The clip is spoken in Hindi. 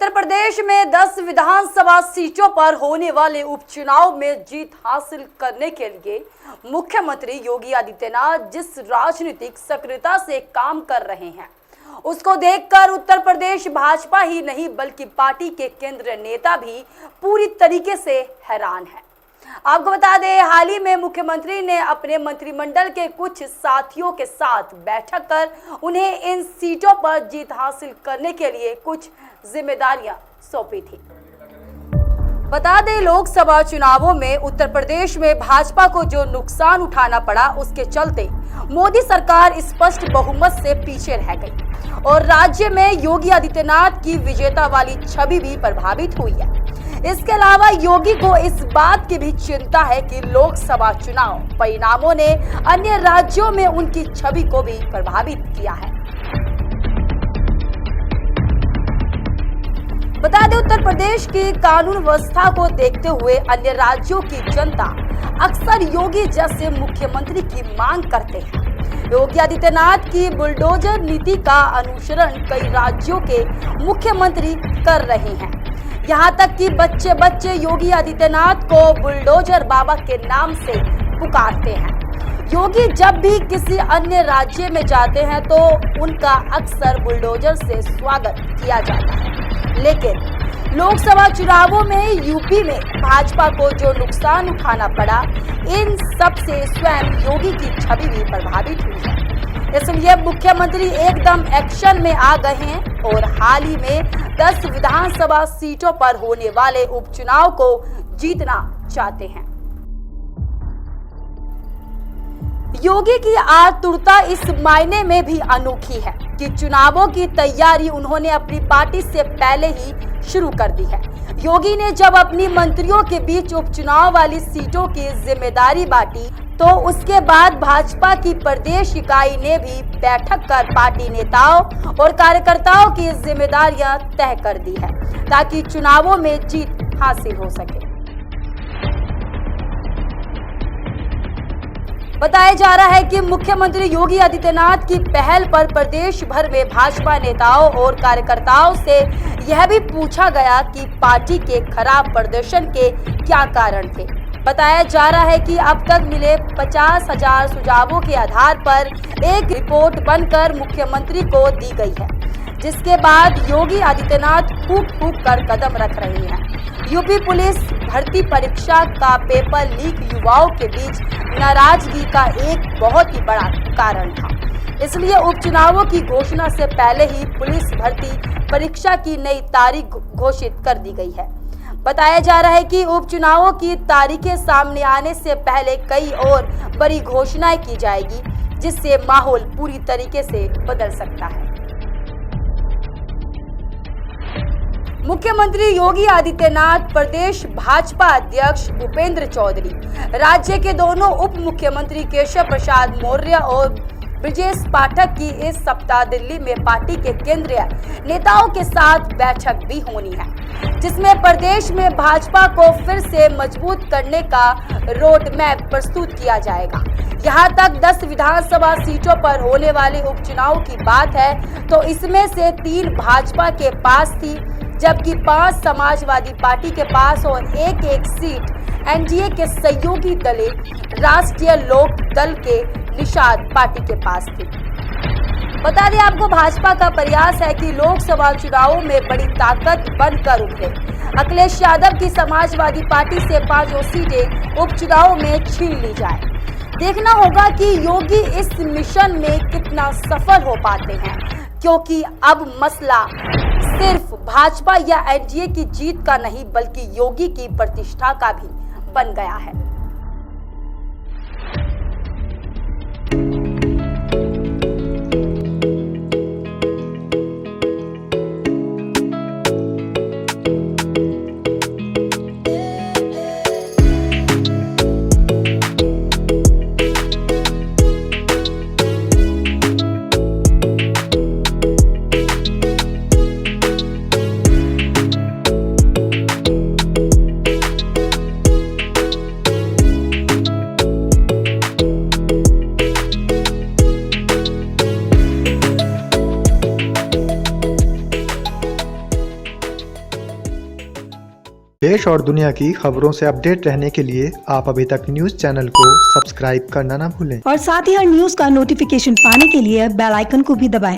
उत्तर प्रदेश में 10 विधानसभा सीटों पर होने वाले उपचुनाव में जीत हासिल करने के लिए मुख्यमंत्री योगी आदित्यनाथ जिस राजनीतिक सक्रियता से काम कर रहे हैं, उसको देखकर उत्तर प्रदेश भाजपा ही नहीं बल्कि पार्टी के केंद्रीय नेता भी पूरी तरीके से हैरान हैं। आपको बता दें, हाल ही में मुख्यमंत्री ने अपने मंत्रिमंडल के कुछ साथियों के साथ बैठक कर उन्हें इन सीटों पर जीत हासिल करने के लिए कुछ जिम्मेदारियां सौंपी थी। बता दें, लोकसभा चुनावों में उत्तर प्रदेश में भाजपा को जो नुकसान उठाना पड़ा, उसके चलते मोदी सरकार स्पष्ट बहुमत से पीछे रह गई और राज्य में योगी आदित्यनाथ की विजेता वाली छवि भी प्रभावित हुई है। इसके अलावा योगी को इस बात की भी चिंता है कि लोकसभा चुनाव परिणामों ने अन्य राज्यों में उनकी छवि को भी प्रभावित किया है। बता दें, उत्तर प्रदेश की कानून व्यवस्था को देखते हुए अन्य राज्यों की जनता अक्सर योगी जैसे मुख्यमंत्री की मांग करते हैं। योगी आदित्यनाथ की बुलडोजर नीति का अनुसरण कई राज्यों के मुख्यमंत्री कर रहे हैं। यहाँ तक कि बच्चे बच्चे योगी आदित्यनाथ को बुलडोजर बाबा के नाम से पुकारते हैं। योगी जब भी किसी अन्य राज्य में जाते हैं तो उनका अक्सर बुलडोजर से स्वागत किया जाता है, लेकिन लोकसभा चुनावों में यूपी में भाजपा को जो नुकसान उठाना पड़ा, इन सब से स्वयं योगी की छवि भी प्रभावित हुई है। इसलिए मुख्यमंत्री एकदम एक्शन में आ गए हैं और हाल ही में 10 विधानसभा सीटों पर होने वाले उपचुनाव को जीतना चाहते हैं। योगी की आतुरता इस मायने में भी अनोखी है कि चुनावों की तैयारी उन्होंने अपनी पार्टी से पहले ही शुरू कर दी है। योगी ने जब अपनी मंत्रियों के बीच उपचुनाव वाली सीटों की जिम्मेदारी बांटी तो उसके बाद भाजपा की प्रदेश इकाई ने भी बैठक कर पार्टी नेताओं और कार्यकर्ताओं की जिम्मेदारियां तय कर दी है ताकि चुनावों में जीत हासिल हो सके। बताया जा रहा है कि मुख्यमंत्री योगी आदित्यनाथ की पहल पर प्रदेश भर में भाजपा नेताओं और कार्यकर्ताओं से यह भी पूछा गया कि पार्टी के खराब प्रदर्शन के क्या कारण थे। बताया जा रहा है कि अब तक मिले 50,000 सुझावों के आधार पर एक रिपोर्ट बनकर मुख्यमंत्री को दी गई है, जिसके बाद योगी आदित्यनाथ फूंक कर कदम रख रहे हैं। यूपी पुलिस भर्ती परीक्षा का पेपर लीक युवाओं के बीच नाराजगी का एक बहुत ही बड़ा कारण था। इसलिए उपचुनावों की घोषणा से पहले ही पुलिस भर्ती परीक्षा की नई तारीख घोषित कर दी गई है। बताया जा रहा है कि उपचुनावों की तारीखें सामने आने से पहले कई और बड़ी घोषणाएं की जाएगी, जिससे माहौल पूरी तरीके से बदल सकता है। मुख्यमंत्री योगी आदित्यनाथ, प्रदेश भाजपा अध्यक्ष भूपेंद्र चौधरी, राज्य के दोनों उप मुख्यमंत्री केशव प्रसाद मौर्य और ब्रजेश पाठक की इस सप्ताह दिल्ली में पार्टी के केंद्रीय नेताओं के साथ बैठक भी होनी है, जिसमें प्रदेश में भाजपा को फिर से मजबूत करने का रोड मैप प्रस्तुत किया जाएगा। यहाँ तक 10 विधानसभा सीटों पर होने वाले उपचुनाव की बात है तो इसमें से 3 भाजपा के पास थी, जबकि 5 समाजवादी पार्टी के पास और एक सीट एनडीए के सहयोगी दल राष्ट्रीय लोक दल के निषाद पार्टी के पास थी। बता दें आपको, भाजपा का प्रयास है कि लोकसभा चुनावों में बड़ी ताकत बनकर उभरे। अखिलेश यादव की समाजवादी पार्टी से 5 सीटें उपचुनाव में छीन ली जाए। देखना होगा कि योगी इस मिशन में कितना सफल हो पाते हैं, क्योंकि अब मसला सिर्फ भाजपा या एनडीए की जीत का नहीं बल्कि योगी की प्रतिष्ठा का भी बन गया है। देश और दुनिया की खबरों से अपडेट रहने के लिए आप अभी तक न्यूज चैनल को सब्सक्राइब करना ना भूलें और साथ ही हर न्यूज का नोटिफिकेशन पाने के लिए बेल आइकन को भी दबाएं।